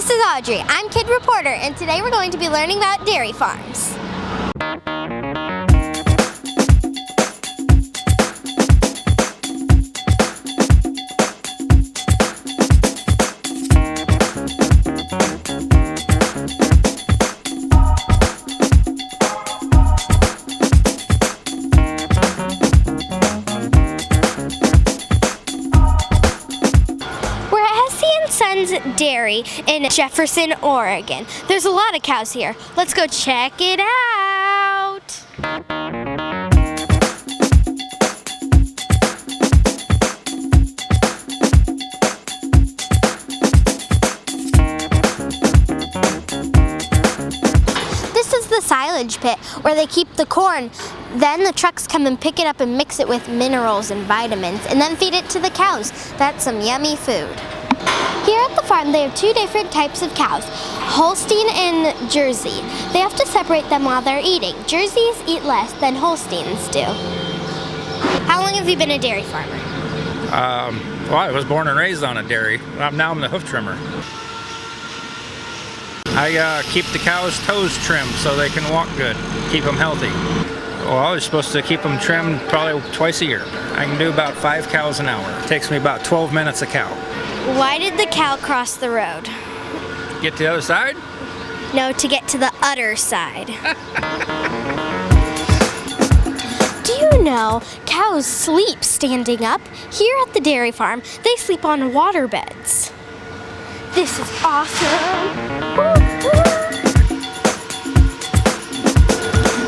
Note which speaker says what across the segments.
Speaker 1: This is Audrey. I'm Kid Reporter, and today we're going to be learning about dairy farms. Sons Dairy in Jefferson, Oregon. There's a lot of cows here. Let's go check it out. This is the silage pit where they keep the corn. Then the trucks come and pick it up and mix it with minerals and vitamins and then feed it to the cows. That's some yummy food. Here at the farm, they have two different types of cows, Holstein and Jersey. They have to separate them while they're eating. Jerseys eat less than Holsteins do. How long have you been a dairy farmer?
Speaker 2: Well, I was born and raised on a dairy. Now I'm the hoof trimmer. I keep the cows' toes trimmed so they can walk good, keep them healthy. Well, I was supposed to keep them trimmed probably twice a year. I can do about 5 cows an hour. It takes me about 12 minutes a cow.
Speaker 1: Why did the cow cross the road?
Speaker 2: Get to the other side?
Speaker 1: No, to get to the udder side. Do you know cows sleep standing up? Here at the dairy farm, they sleep on water beds. This is awesome.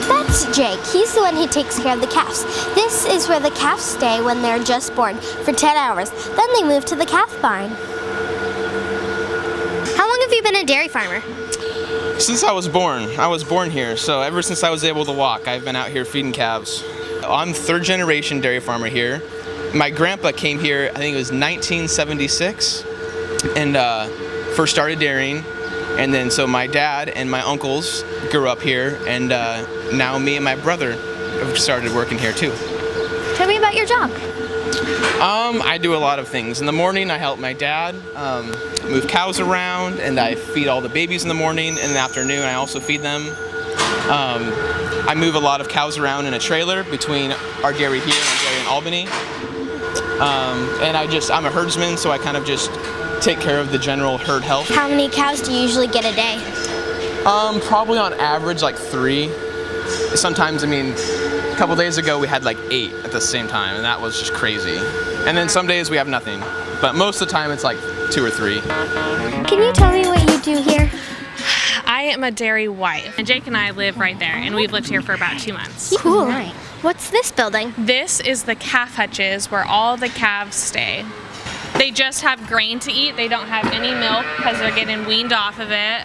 Speaker 1: That's Jake. He's the one who takes care of the calves. This is where the calves stay when they're just born for 10 hours. Then they move to the calf barn. How long have you been a dairy farmer?
Speaker 3: Since I was born. I was born here, so ever since I was able to walk, I've been out here feeding calves. I'm third generation dairy farmer here. My grandpa came here, I think it was 1976, and first started dairying. And then so my dad and my uncles grew up here, and now me and my brother have started working here too.
Speaker 1: Tell me about your job.
Speaker 3: I do a lot of things. In the morning, I help my dad move cows around, and I feed all the babies in the morning. In the afternoon, I also feed them. I move a lot of cows around in a trailer between our dairy here and our dairy in Albany. And I'm a herdsman, so I kind of just take care of the general herd health.
Speaker 1: How many cows do you usually get a day?
Speaker 3: Probably on average like 3. Sometimes, a couple days ago we had like 8 at the same time, and that was just crazy. And then some days we have nothing, but most of the time it's like 2 or 3.
Speaker 1: Can you tell me what you do here?
Speaker 4: I am a dairy wife, and Jake and I live right there, and we've lived here for about 2 months.
Speaker 1: Cool. What's this building?
Speaker 4: This is the calf hutches where all the calves stay. They just have grain to eat. They don't have any milk because they're getting weaned off of it.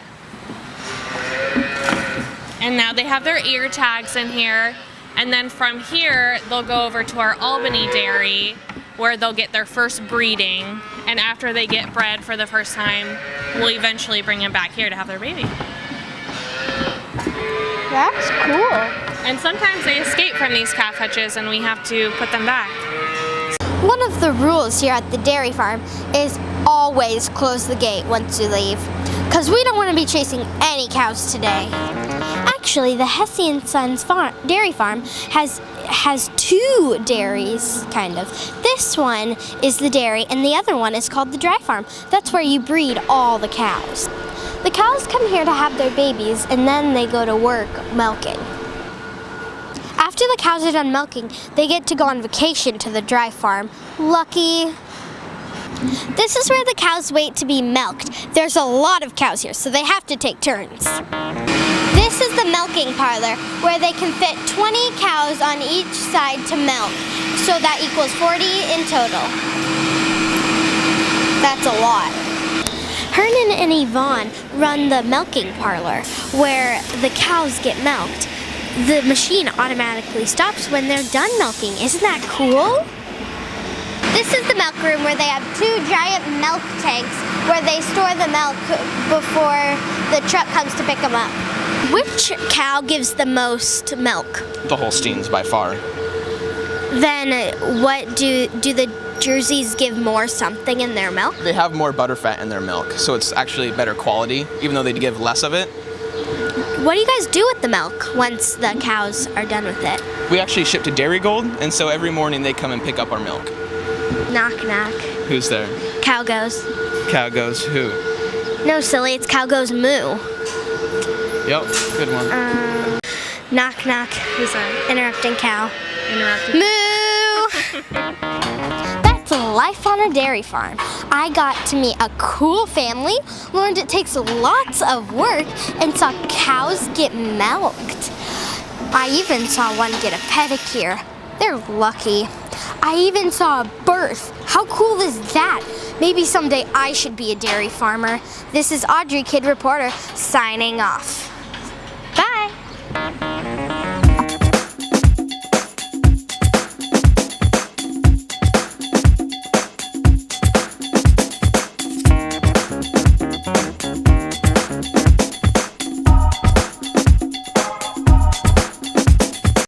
Speaker 4: And now they have their ear tags in here. And then from here, they'll go over to our Albany dairy where they'll get their first breeding. And after they get bred for the first time, we'll eventually bring them back here to have their baby.
Speaker 1: That's cool.
Speaker 4: And sometimes they escape from these calf hutches and we have to put them back.
Speaker 1: One of the rules here at the dairy farm is always close the gate once you leave, because we don't want to be chasing any cows today. Actually, the Hesse Sons Dairy Farm has 2 dairies, kind of. This one is the dairy, and the other one is called the dry farm. That's where you breed all the cows. The cows come here to have their babies, and then they go to work milking. After the cows are done milking, they get to go on vacation to the dry farm. Lucky. This is where the cows wait to be milked. There's a lot of cows here, so they have to take turns. This is the milking parlor, where they can fit 20 cows on each side to milk, so that equals 40 in total. That's a lot. Hernan and Yvonne run the milking parlor, where the cows get milked. The machine automatically stops when they're done milking. Isn't that cool? This is the milk room where they have 2 giant milk tanks where they store the milk before the truck comes to pick them up. Which cow gives the most milk?
Speaker 3: The Holsteins by far.
Speaker 1: Then what do the jerseys give more something in their milk?
Speaker 3: They have more butterfat in their milk, so it's actually better quality, even though they give less of it.
Speaker 1: What do you guys do with the milk once the cows are done with it?
Speaker 3: We actually ship to Dairy Gold, and so every morning they come and pick up our milk.
Speaker 1: Knock, knock.
Speaker 3: Who's there?
Speaker 1: Cow goes.
Speaker 3: Cow goes who?
Speaker 1: No, silly, it's cow goes moo.
Speaker 3: Yep, good one.
Speaker 1: Knock, knock.
Speaker 4: Who's that?
Speaker 1: Interrupting cow.
Speaker 4: Interrupting.
Speaker 1: Moo! That's life on a dairy farm. I got to meet a cool family, learned it takes lots of work, and saw cows get milked. I even saw one get a pedicure. They're lucky. I even saw a birth. How cool is that? Maybe someday I should be a dairy farmer. This is Audrey, Kid Reporter, signing off.